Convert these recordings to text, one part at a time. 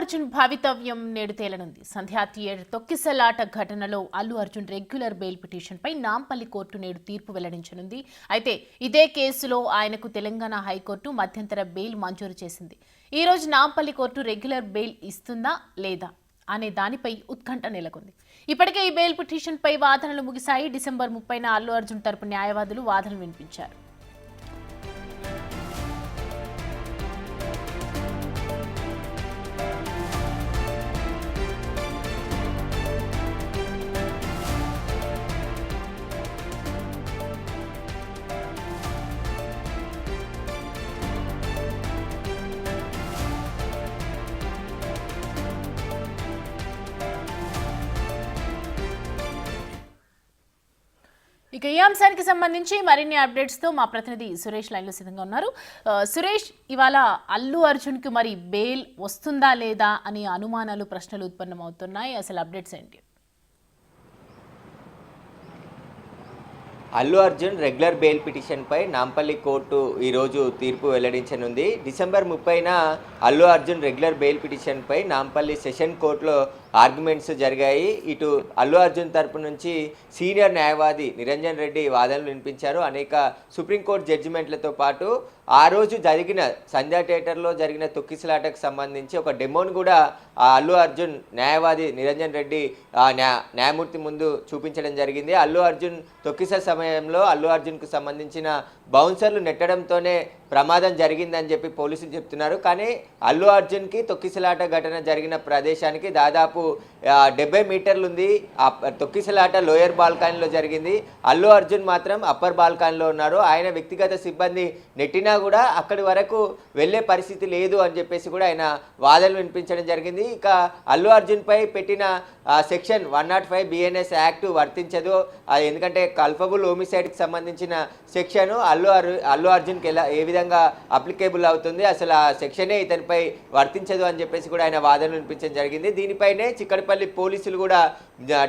అర్జున్ భవితవ్యం నేడు తేలనుంది. సంధ్యా థియేటర్ తొక్కిసలాట ఘటనలో అల్లు అర్జున్ రెగ్యులర్ బెయిల్ పిటిషన్పై నాంపల్లి కోర్టు నేడు తీర్పు వెల్లడించనుంది. అయితే ఇదే కేసులో ఆయనకు తెలంగాణ హైకోర్టు మధ్యంతర బెయిల్ మంజూరు చేసింది. ఈ రోజు నాంపల్లి కోర్టు రెగ్యులర్ బెయిల్ ఇస్తుందా లేదా అనే దానిపై ఉత్కంఠ నెలకొంది. ఇప్పటికే ఈ బెయిల్ పిటిషన్పై వాదనలు ముగిశాయి. డిసెంబర్ 30న అల్లు అర్జున్ తరపు న్యాయవాదులు వాదనలు వినిపించారు. ఇక ఈ అంశానికి సంబంధించి మరిన్ని అప్డేట్స్ తో మా ప్రతినిధి సురేష్ లైన్ లో సిద్ధంగా ఉన్నారు. సురేష్, ఇవాళ అల్లు అర్జున్ కి మరి బెయిల్ వస్తుందా లేదా అని అనుమానాలు, ప్రశ్నలు ఉత్పన్నమవుతున్నాయి. అసలు అప్డేట్స్ ఏంటి? అల్లు అర్జున్ రెగ్యులర్ బెయిల్ పిటిషన్పై నాంపల్లి కోర్టు ఈరోజు తీర్పు వెల్లడించనుంది. డిసెంబర్ 30న అల్లు అర్జున్ రెగ్యులర్ బెయిల్ పిటిషన్పై నాంపల్లి సెషన్ కోర్టులో ఆర్గ్యుమెంట్స్ జరిగాయి. ఇటు అల్లు అర్జున్ తరపు నుంచి సీనియర్ న్యాయవాది నిరంజన్ రెడ్డి వాదనలు వినిపించారు. అనేక సుప్రీంకోర్టు జడ్జిమెంట్లతో పాటు ఆ రోజు జరిగిన సంధ్యా థియేటర్లో జరిగిన తొక్కిసలాటకు సంబంధించి ఒక డెమోను కూడా అల్లు అర్జున్ న్యాయవాది నిరంజన్ రెడ్డి న్యాయమూర్తి ముందు చూపించడం జరిగింది. అల్లు అర్జున్ తొక్కిస సమయంలో అల్లు అర్జున్కు సంబంధించిన బౌన్సర్లు నెట్టడంతోనే ప్రమాదం జరిగిందని చెప్పి పోలీసులు చెప్తున్నారు. కానీ అల్లు అర్జున్కి తొక్కిసలాట ఘటన జరిగిన ప్రదేశానికి దాదాపు 70 మీటర్లు ఉంది. ఆ తొక్కిసలాట లోయర్ బాల్కనీలో జరిగింది. అల్లు అర్జున్ మాత్రం అప్పర్ బాల్కనీలో ఉన్నారు. ఆయన వ్యక్తిగత సిబ్బంది నెట్టినా కూడా అక్కడి వరకు వెళ్ళే పరిస్థితి లేదు అని చెప్పేసి కూడా ఆయన వాదనలు వినిపించడం జరిగింది. ఇక అల్లు అర్జున్పై పెట్టిన సెక్షన్ 105 బిఎన్ఎస్ యాక్ట్ వర్తించదు. ఎందుకంటే కల్పబుల్ హోమిసైడ్కి సంబంధించిన సెక్షన్ అల్లు అర్జున్కి ఏ విధంగా అప్లికేబుల్ అవుతుంది, అసలు ఆ సెక్షనే ఇతనిపై వర్తించదు అని చెప్పేసి కూడా ఆయన వాదనలు వినిపించడం జరిగింది. దీనిపైనే చిక్కడపల్లి పోలీసులు కూడా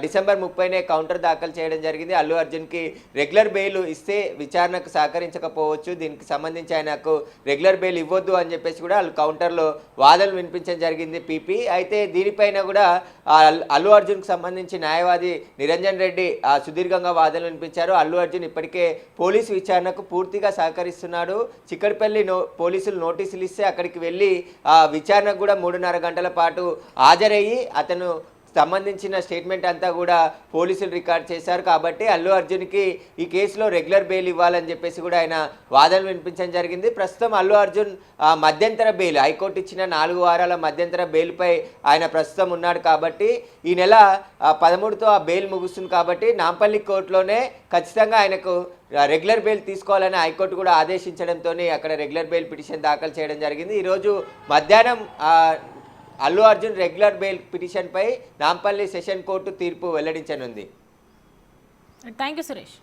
డిసెంబర్ 30నే కౌంటర్ దాఖలు చేయడం జరిగింది. అల్లు అర్జున్కి రెగ్యులర్ బెయిల్ ఇస్తే విచారణకు సహకరించకపోవచ్చు, దీనికి సంబంధించి ఆయనకు రెగ్యులర్ బెయిల్ ఇవ్వద్దు అని చెప్పేసి కూడా వాళ్ళు కౌంటర్లో వాదనలు వినిపించడం జరిగింది పీపీ. అయితే దీనిపైన కూడా అల్లు అర్జున్కు సంబంధించి న్యాయవాది నిరంజన్ రెడ్డి సుదీర్ఘంగా వాదనలు వినిపించారు. అల్లు అర్జున్ ఇప్పటికే పోలీసు విచారణకు పూర్తిగా సహకరిస్తున్నాడు. చిక్కడపల్లి పోలీసులు నోటీసులు ఇస్తే అక్కడికి వెళ్ళి విచారణకు కూడా 3.5 గంటల పాటు హాజరయ్యి అతను సంబంధించిన స్టేట్మెంట్ అంతా కూడా పోలీసులు రికార్డ్ చేశారు. కాబట్టి అల్లు అర్జున్కి ఈ కేసులో రెగ్యులర్ బెయిల్ ఇవ్వాలని చెప్పేసి కూడా ఆయన వాదనలు వినిపించడం జరిగింది. ప్రస్తుతం అల్లు అర్జున్ మధ్యంతర బెయిల్, హైకోర్టు ఇచ్చిన 4 వారాల మధ్యంతర బెయిల్పై ఆయన ప్రస్తుతం ఉన్నాడు. కాబట్టి ఈ నెల 13తో ఆ బెయిల్ ముగుస్తుంది. కాబట్టి నాంపల్లి కోర్టులోనే ఖచ్చితంగా ఆయనకు రెగ్యులర్ బెయిల్ తీసుకోవాలని హైకోర్టు కూడా ఆదేశించడంతో అక్కడ రెగ్యులర్ బెయిల్ పిటిషన్ దాఖలు చేయడం జరిగింది. ఈరోజు మధ్యాహ్నం అల్లు అర్జున్ రెగ్యులర్ బెయిల్ పిటిషన్పై నాంపల్లి సెషన్ కోర్టు తీర్పు వెల్లడించనుంది. Thank you Suresh.